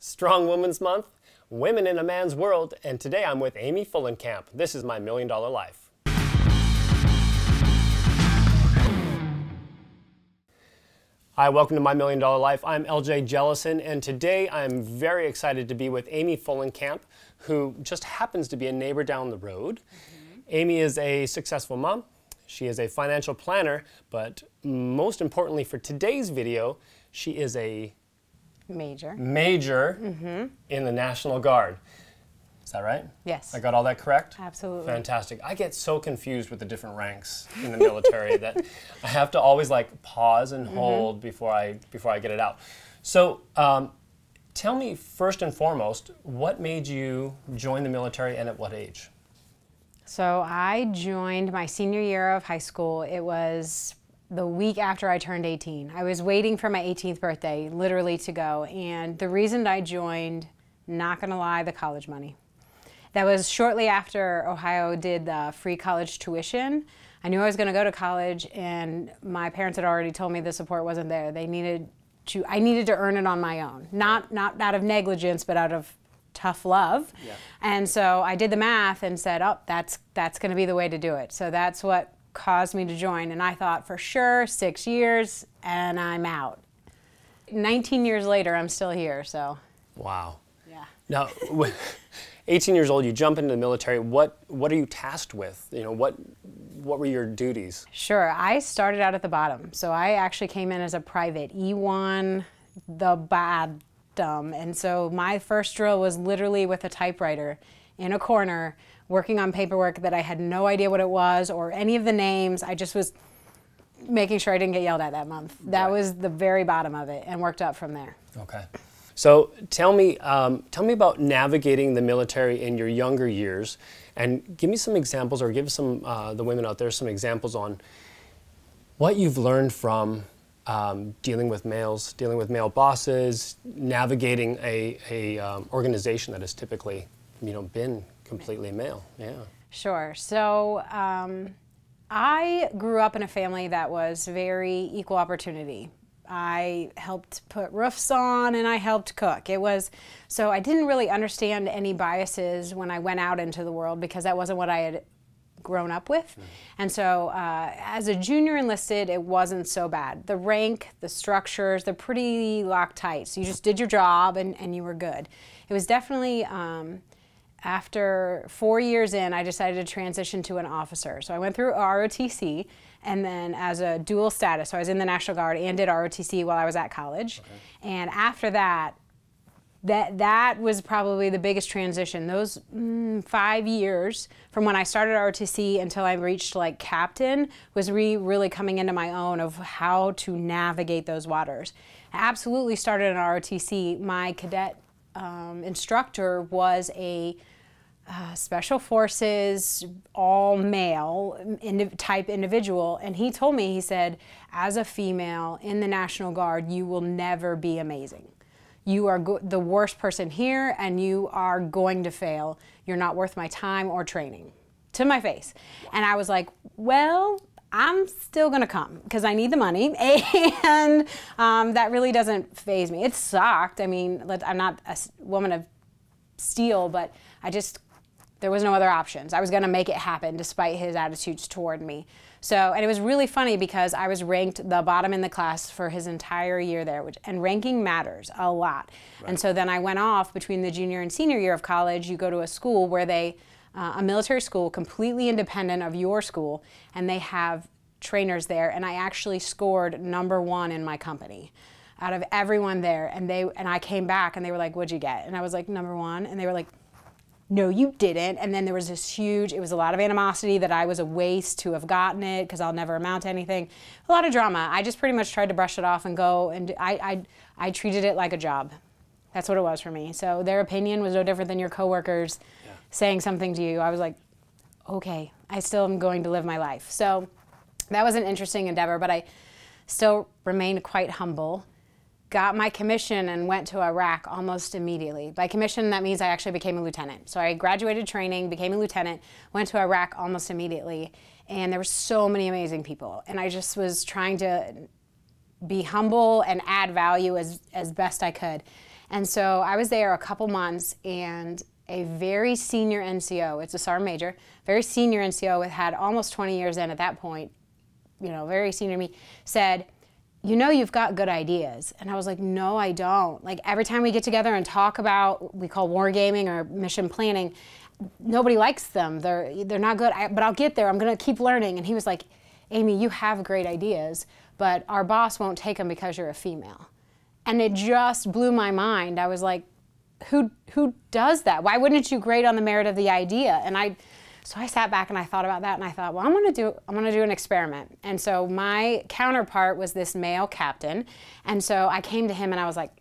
Strong Women's Month, Women in a Man's World, and today I'm with Amy Fullenkamp. This is my $1 Million Life. Hi, welcome to my $1 Million Life. I'm LJ Jellison, and today I'm very excited to be with Amy Fullenkamp, who just happens to be a neighbor down the road. Amy is a successful mom. She is a financial planner, but most importantly for today's video, she is a Major in the National Guard. Is that right? Yes. I got all that correct? Absolutely. Fantastic. I get so confused with the different ranks in the military that I have to always like pause and hold before I get it out. So tell me first and foremost, what made you join the military and at what age? So I joined my senior year of high school. It was the week after I turned 18. I was waiting for my 18th birthday, literally, to go. And the reason I joined, not gonna lie, the college money. That was shortly after Ohio did the free college tuition. I knew I was gonna go to college, and my parents had already told me the support wasn't there. I needed to earn it on my own. Not out of negligence, but out of tough love. Yeah. And so I did the math and said, oh, that's gonna be the way to do it. So that's what caused me to join, and I thought for sure 6 years and I'm out. 19 years later, I'm still here, so. Wow. Yeah. Now, 18 years old, you jump into the military. What are you tasked with? You know, what were your duties? Sure, I started out at the bottom. So I actually came in as a private, E1, the bottom. And so my first drill was literally with a typewriter in a corner, working on paperwork that I had no idea what it was or any of the names. I just was making sure I didn't get yelled at that month. That was the very bottom of it, and worked up from there. Okay. So tell me about navigating the military in your younger years, and give me some examples, or give some the women out there some examples on what you've learned from dealing with males, dealing with male bosses, navigating a organization that has typically, been completely male. Yeah. Sure. So I grew up in a family that was very equal opportunity. I helped put roofs on and I helped cook. So I didn't really understand any biases when I went out into the world because that wasn't what I had grown up with. And so as a junior enlisted, it wasn't so bad. The rank, the structures, they're pretty locked tight. So you just did your job and you were good. It was definitely after 4 years in, I decided to transition to an officer. So I went through ROTC, and then as a dual status, so I was in the National Guard and did ROTC while I was at college. Okay. And after that, that was probably the biggest transition. Those 5 years from when I started ROTC until I reached like captain was really coming into my own of how to navigate those waters. I absolutely started in ROTC. My cadet instructor was a Special Forces, all male type individual, and he told me, he said, as a female in the National Guard, you will never be amazing. You are the worst person here, and you are going to fail. You're not worth my time or training, to my face. And I was like, well, I'm still gonna come because I need the money, and that really doesn't faze me. It sucked. I mean, I'm not a woman of steel, but there was no other options. I was gonna make it happen despite his attitudes toward me. So, and it was really funny because I was ranked the bottom in the class for his entire year there, and ranking matters a lot. Right. And so then I went off between the junior and senior year of college. You go to a school where a military school completely independent of your school, and they have trainers there, and I actually scored #1 in my company out of everyone there, and I came back and they were like, what'd you get? And I was like, #1, and they were like, no, you didn't. And then there was this it was a lot of animosity that I was a waste to have gotten it because I'll never amount to anything. A lot of drama. I just pretty much tried to brush it off and go, and I treated it like a job. That's what it was for me. So their opinion was no different than your coworkers saying something to you. I was like, okay, I still am going to live my life. So that was an interesting endeavor, but I still remained quite humble. Got my commission and went to Iraq almost immediately. By commission, that means I actually became a lieutenant. So I graduated training, became a lieutenant, went to Iraq almost immediately, and there were so many amazing people. And I just was trying to be humble and add value as best I could. And so I was there a couple months, and a very senior NCO, it's a Sergeant Major, very senior NCO, had almost 20 years in at that point, you know, very senior me, said, you know, you've got good ideas. And I was like, no, I don't. Like, every time we get together and talk about what we call wargaming or mission planning, nobody likes them. They're not good, but I'll get there. I'm going to keep learning. And he was like, Amy, you have great ideas, but our boss won't take them because you're a female. And it just blew my mind. I was like, who does that? Why wouldn't you grade on the merit of the idea? And so I sat back and I thought about that, and I thought, well, I'm gonna do an experiment. And so my counterpart was this male captain. And so I came to him and I was like,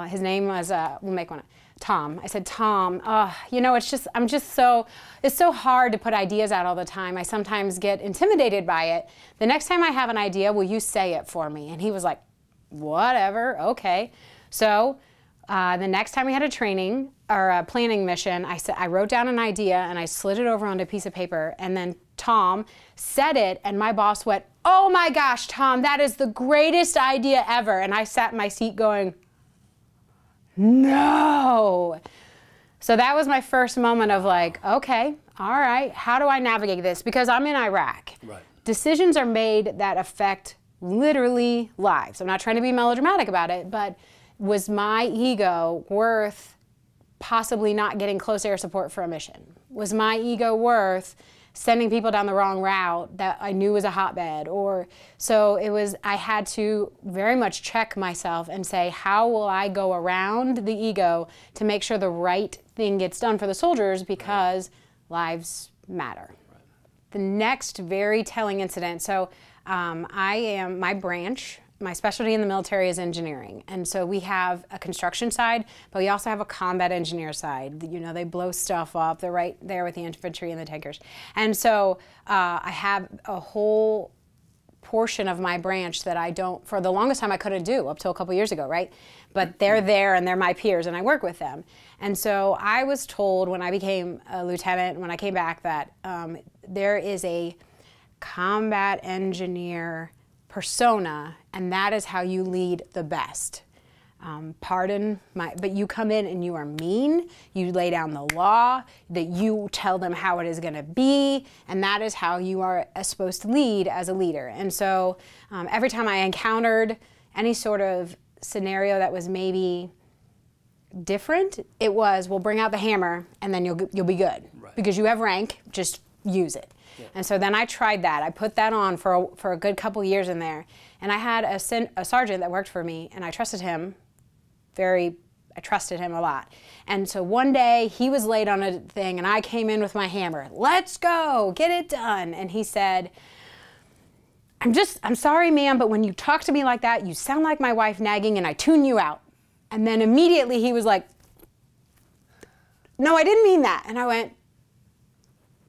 his name was, we'll make one, Tom. I said, Tom, you know, it's so hard to put ideas out all the time. I sometimes get intimidated by it. The next time I have an idea, will you say it for me? And he was like, whatever, okay. So the next time we had a training or a planning mission, I wrote down an idea and I slid it over onto a piece of paper, and then Tom said it, and my boss went, oh my gosh, Tom, that is the greatest idea ever. And I sat in my seat going, no. So that was my first moment of like, okay, all right, how do I navigate this? Because I'm in Iraq. Right. Decisions are made that affect literally lives. I'm not trying to be melodramatic about it, but was my ego worth possibly not getting close air support for a mission? Was my ego worth sending people down the wrong route that I knew was a hotbed? So I had to very much check myself and say, how will I go around the ego to make sure the right thing gets done for the soldiers, because lives matter. Right. The next very telling incident, so my branch, my specialty in the military is engineering. And so we have a construction side, but we also have a combat engineer side. You know, they blow stuff up. They're right there with the infantry and the tankers. And so I have a whole portion of my branch that for the longest time I couldn't do up till a couple years ago, right? But they're there and they're my peers and I work with them. And so I was told when I became a lieutenant, when I came back, that there is a combat engineer persona, and that is how you lead the best. But you come in and you are mean, you lay down the law, that you tell them how it is going to be, and that is how you are supposed to lead as a leader. And so every time I encountered any sort of scenario that was maybe different, it was, well, bring out the hammer and then you'll be good. Right. Because you have rank, just use it. Yeah. And so then I tried that. I put that on for a good couple years in there. And I had a sergeant that worked for me, and I trusted him I trusted him a lot. And so one day he was late on a thing, and I came in with my hammer. Let's go, get it done. And he said, I'm sorry, ma'am, but when you talk to me like that, you sound like my wife nagging, and I tune you out. And then immediately he was like, no, I didn't mean that. And I went,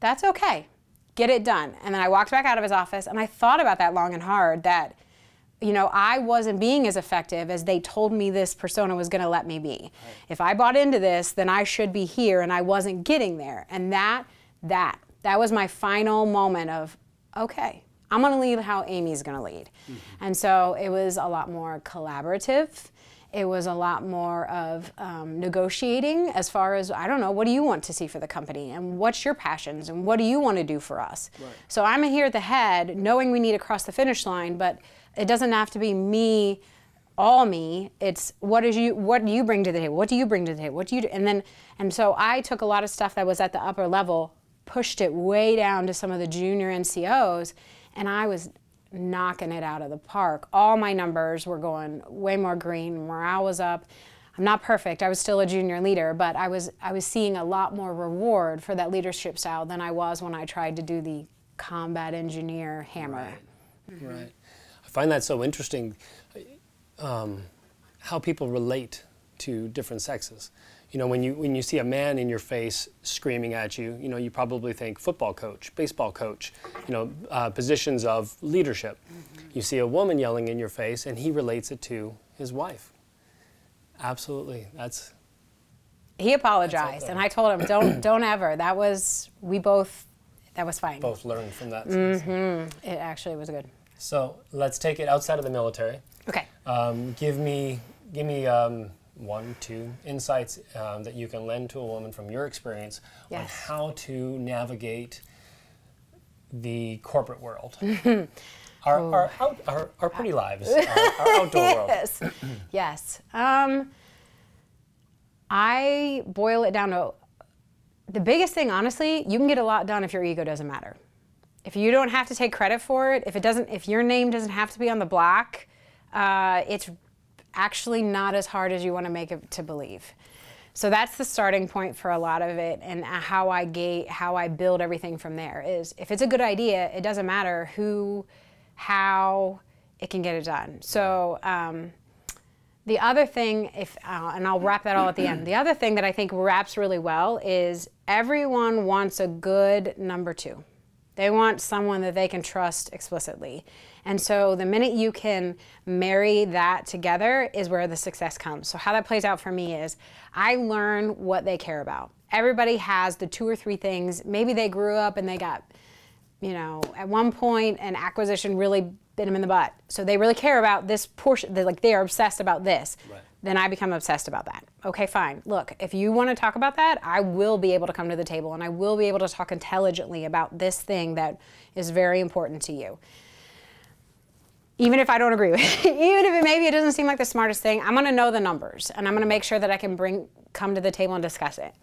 that's okay. Get it done. And then I walked back out of his office, and I thought about that long and hard, that, you know, I wasn't being as effective as they told me this persona was going to let me be. Right. If I bought into this, then I should be here, and I wasn't getting there. And that was my final moment of, okay, I'm going to lead how Amy's going to lead. Mm-hmm. And so it was a lot more collaborative. It was a lot more of negotiating as far as, I don't know, what do you want to see for the company? And what's your passions? And what do you want to do for us? Right. So I'm here at the head, knowing we need to cross the finish line, but it doesn't have to be me, all me. It's what do you bring to the table? What do you bring to the table? What do you do? And so I took a lot of stuff that was at the upper level, pushed it way down to some of the junior NCOs, and I was knocking it out of the park. All my numbers were going way more green. Morale was up. I'm not perfect. I was still a junior leader, but I was seeing a lot more reward for that leadership style than I was when I tried to do the combat engineer hammer. Right. Mm-hmm. Right. I find that so interesting, how people relate to different sexes. You know, when you see a man in your face screaming at you, you know, you probably think football coach, baseball coach, you know, positions of leadership. Mm-hmm. You see a woman yelling in your face, and he relates it to his wife. Absolutely, He apologized, and I told him, don't ever. That was fine. Both learned from that. Mm-hmm. It actually was good. So let's take it outside of the military. Okay. Give me 1, 2 insights that you can lend to a woman from your experience on how to navigate the corporate world, our pretty lives, our outdoor world. Yes. Yes. I boil it down to the biggest thing, honestly, you can get a lot done if your ego doesn't matter. If you don't have to take credit for it, if your name doesn't have to be on the block, it's actually not as hard as you want to make it to believe. So that's the starting point for a lot of it, and how I build everything from there is, if it's a good idea, it doesn't matter how it can get it done. So the other thing, and I'll wrap that all at the end, the other thing that I think wraps really well is everyone wants a good number 2. They want someone that they can trust explicitly. And so the minute you can marry that together is where the success comes. So how that plays out for me is I learn what they care about. Everybody has the 2 or 3 things. Maybe they grew up and they got, at one point an acquisition really bit them in the butt. So they really care about this portion, they are obsessed about this. Right. Then I become obsessed about that. Okay, fine. Look, if you want to talk about that, I will be able to come to the table and I will be able to talk intelligently about this thing that is very important to you. Even if I don't agree with it, even if maybe it doesn't seem like the smartest thing, I'm going to know the numbers and I'm going to make sure that I can come to the table and discuss it.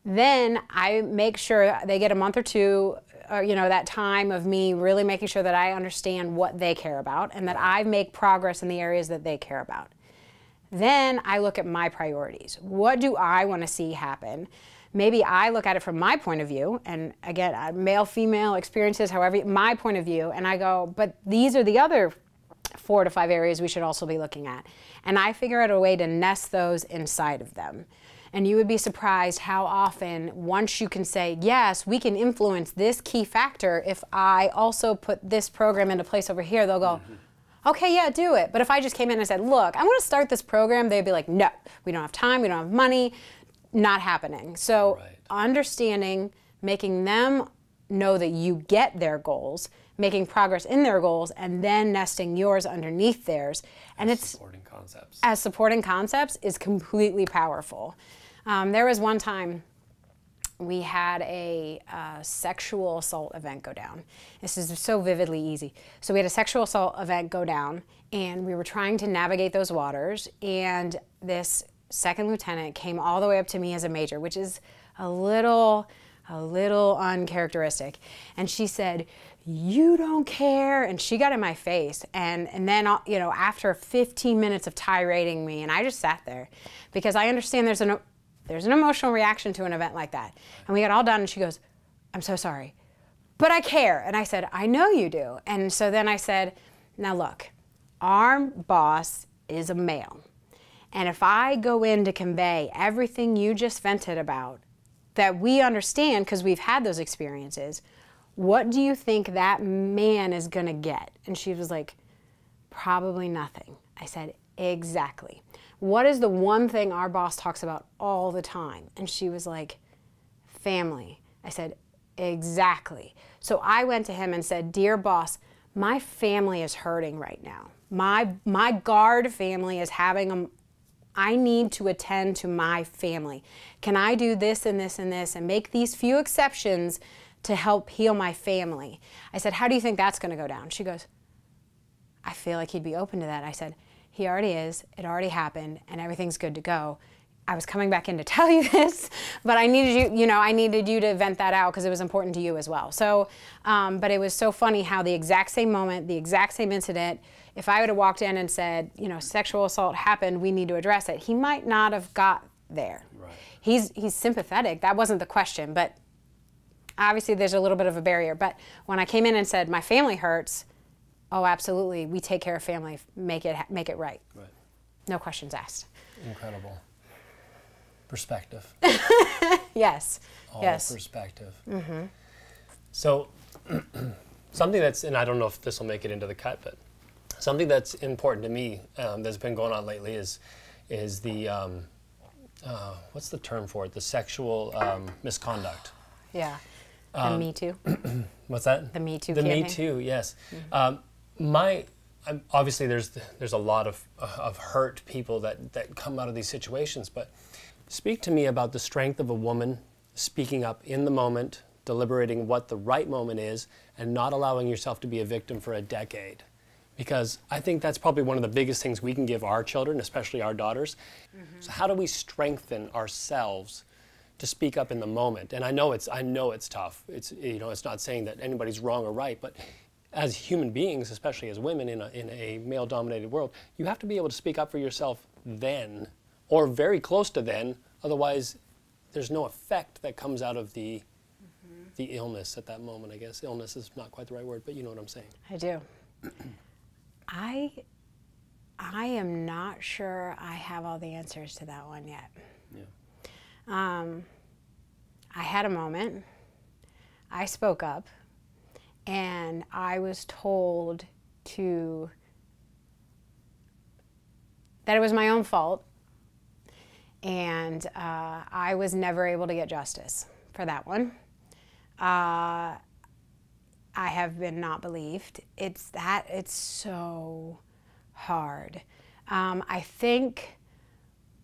Then I make sure they get a month or 2, that time of me really making sure that I understand what they care about and that I make progress in the areas that they care about. Then I look at my priorities. What do I want to see happen? Maybe I look at it from my point of view, and again, male, female experiences, however, my point of view, and I go, but these are the other 4 to 5 areas we should also be looking at. And I figure out a way to nest those inside of them. And you would be surprised how often, once you can say, yes, we can influence this key factor, if I also put this program into place over here, they'll go, okay, yeah, do it. But if I just came in and said, look, I want to start this program, they'd be like, no, we don't have time, we don't have money, not happening. So understanding, making them know that you get their goals, making progress in their goals, and then nesting yours underneath theirs. And it's supporting concepts. As supporting concepts is completely powerful. There was one time we had a sexual assault event go down. This is so vividly easy. So we had a sexual assault event go down, and we were trying to navigate those waters, and this second lieutenant came all the way up to me as a major, which is a little uncharacteristic. And she said, you don't care, and she got in my face. And then, after 15 minutes of tirading me, and I just sat there, because I understand there's an emotional reaction to an event like that. And we got all done, and she goes, I'm so sorry, but I care. And I said, I know you do. And so then I said, now look, our boss is a male. And if I go in to convey everything you just vented about, that we understand because we've had those experiences, what do you think that man is going to get? And she was like, probably nothing. I said, exactly. What is the one thing our boss talks about all the time? And she was like, family. I said, exactly. So I went to him and said, dear boss, my family is hurting right now. My guard family is having I need to attend to my family. Can I do this and this and this and make these few exceptions to help heal my family? I said, how do you think that's going to go down? She goes, I feel like he'd be open to that. I said, he already is. It already happened, and everything's good to go. I was coming back in to tell you this, but I needed you, I needed you to vent that out because it was important to you as well. So, but it was so funny how the exact same moment, the exact same incident, if I would have walked in and said, sexual assault happened, we need to address it, he might not have got there. Right. He's sympathetic. That wasn't the question, but obviously there's a little bit of a barrier. But when I came in and said, my family hurts, oh, absolutely, we take care of family, make it right. Right. No questions asked. Incredible. Perspective. Yes. All yes. Perspective. Mm-hmm. So something that's, and I don't know if this will make it into the cut, but something that's important to me that's been going on lately is the, what's the term for it? The sexual misconduct. Yeah. The Me Too. What's that? The Me Too The campaign. Me Too, yes. obviously there's a lot of hurt people that come out of these situations, but speak to me about the strength of a woman speaking up in the moment, deliberating what the right moment is, and not allowing yourself to be a victim for a decade. Because I think that's probably one of the biggest things we can give our children, especially our daughters. So how do we strengthen ourselves to speak up in the moment? And I know it's tough. It's, you know, it's not saying that anybody's wrong or right, but as human beings, especially as women in a male-dominated world, you have to be able to speak up for yourself then, or very close to then. Otherwise, there's no effect that comes out of the illness at that moment. I guess illness is not quite the right word, but you know what I'm saying. I do. I am not sure I have all the answers to that one yet. Yeah. I had a moment. I spoke up, and I was told that it was my own fault, and I was never able to get justice for that one. I have been not believed. It's so hard. I think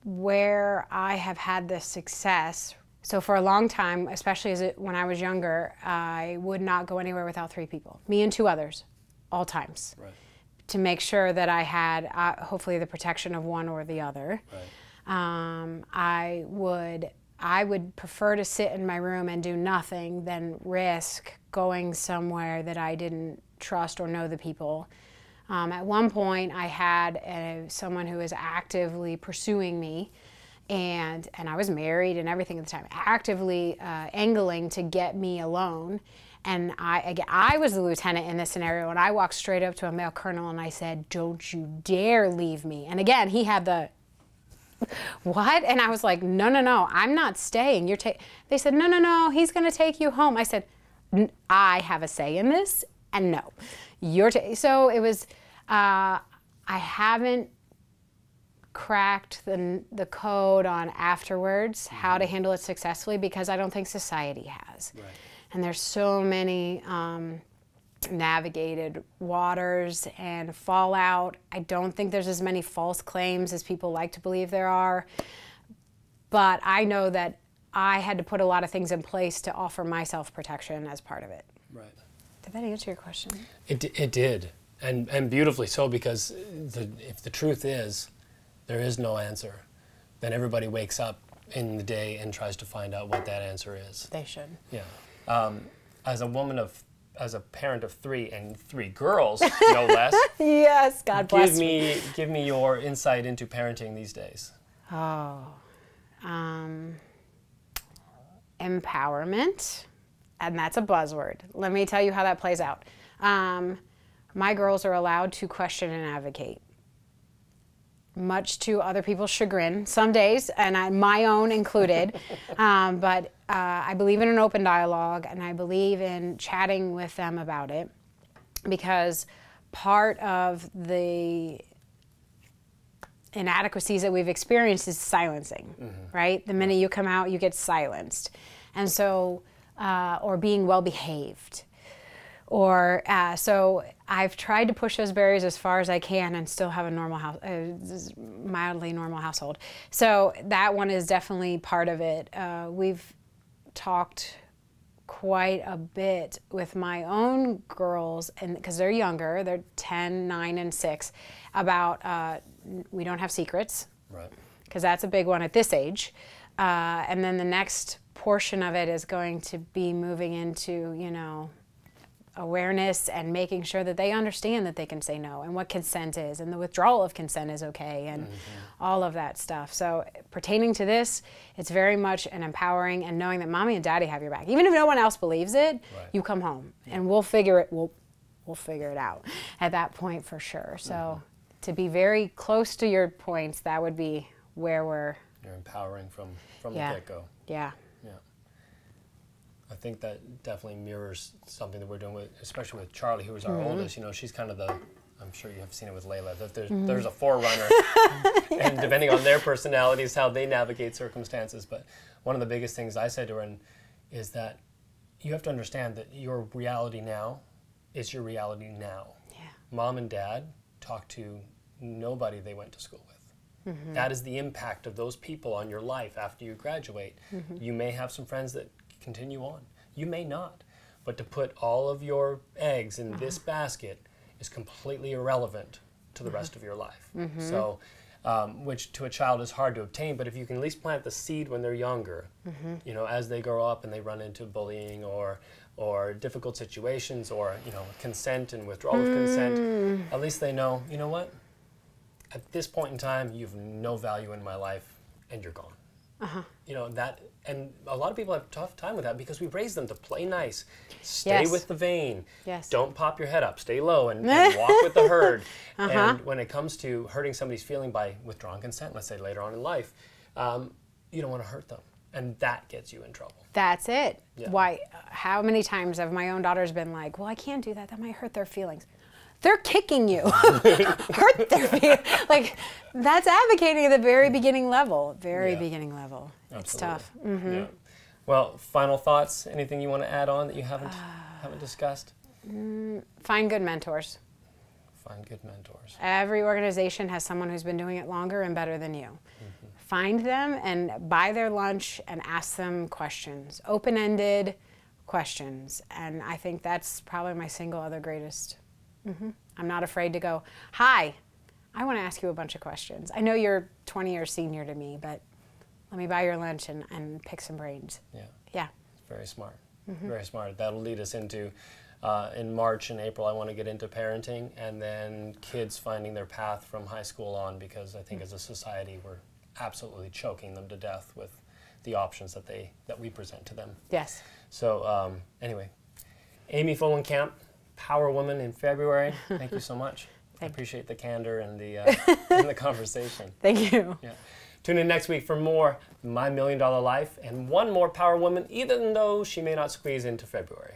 where I have had the success, so for a long time, especially when I was younger, I would not go anywhere without 3 people, me and 2 others, all times, Right. to make sure that I had hopefully the protection of one or the other. Right. I would prefer to sit in my room and do nothing than risk going somewhere that I didn't trust or know the people. At one point, I had someone who was actively pursuing me, and I was married and everything at the time, actively angling to get me alone. And I was the lieutenant in this scenario, and I walked straight up to a male colonel and I said, "Don't you dare leave me." And again, he had the, "What?" And I was like, no, I'm not staying. They said, no, he's going to take you home. I said, I have a say in this, and no. So it was, I haven't cracked the code on afterwards, how to handle it successfully, because I don't think society has. Right. And there's so many navigated waters and fallout. I don't think there's as many false claims as people like to believe there are. But I know that I had to put a lot of things in place to offer myself protection as part of it. Right. Did that answer your question? It did, and beautifully so, because if the truth is there is no answer, then everybody wakes up in the day and tries to find out what that answer is. They should. Yeah. As a parent of 3 and 3 girls, no less. Yes, God bless me. Give me your insight into parenting these days. Oh, empowerment, and that's a buzzword. Let me tell you how that plays out. My girls are allowed to question and advocate, much to other people's chagrin some days, and my own included. But I believe in an open dialogue, and I believe in chatting with them about it, because part of the inadequacies that we've experienced is silencing, right? The minute you come out, you get silenced. And so, or being well behaved. Or, so I've tried to push those barriers as far as I can and still have a normal house, mildly normal household. So that one is definitely part of it. We've talked quite a bit with my own girls, and because they're younger, they're 10, 9, and 6, about we don't have secrets, Right. because that's a big one at this age. And then the next portion of it is going to be moving into, awareness and making sure that they understand that they can say no, and what consent is, and the withdrawal of consent is okay, and all of that stuff. So pertaining to this, it's very much an empowering and knowing that mommy and daddy have your back. Even if no one else believes it, Right. you come home and we'll figure it out at that point for sure. So to be very close to your points, that would be where You're empowering from Yeah. the get-go. yeah. Yeah. I think that definitely mirrors something that we're doing with, especially with Charlie, who is our oldest. She's kind of I'm sure you have seen it with Layla, that there's a forerunner, and depending on their personalities, how they navigate circumstances. But one of the biggest things I said to her is that you have to understand that your reality now is your reality now. Yeah. Mom and dad talk to nobody they went to school with. That is the impact of those people on your life after you graduate. You may have some friends that continue on. You may not. But to put all of your eggs in this basket is completely irrelevant to the rest of your life. So, which to a child is hard to obtain, but if you can at least plant the seed when they're younger, you know, as they grow up and they run into bullying or difficult situations or, you know, consent and withdrawal of consent, at least they know, you know what, at this point in time, you have no value in my life and you're gone. You know, that, and a lot of people have a tough time with that because we raise them to play nice, stay with the vein, don't pop your head up, stay low and walk with the herd. And when it comes to hurting somebody's feeling by withdrawing consent, let's say later on in life, you don't want to hurt them. And that gets you in trouble. That's it. Why, how many times have my own daughters been like, well, I can't do that, that might hurt their feelings. They're kicking you. Hurt their feelings. Like, that's advocating at the very beginning level. Beginning level. Absolutely. It's tough. Yeah. Well, final thoughts? Anything you want to add on that you haven't discussed? Find good mentors. Find good mentors. Every organization has someone who's been doing it longer and better than you. Find them and buy their lunch and ask them questions. Open-ended questions. And I think that's probably my single other greatest. I'm not afraid to go, hi, I want to ask you a bunch of questions. I know you're 20 years senior to me, but let me buy your lunch and pick some brains. Yeah. Very smart. Very smart. That'll lead us into, in March and April, I want to get into parenting and then kids finding their path from high school on, because I think as a society we're absolutely choking them to death with the options that we present to them. Yes. So anyway, Amy Fullenkamp, Power Woman in February. Thank you so much. I appreciate the candor and the and the conversation. Thank you. Yeah. Tune in next week for more My $1 Million Life and one more Power Woman, even though she may not squeeze into February.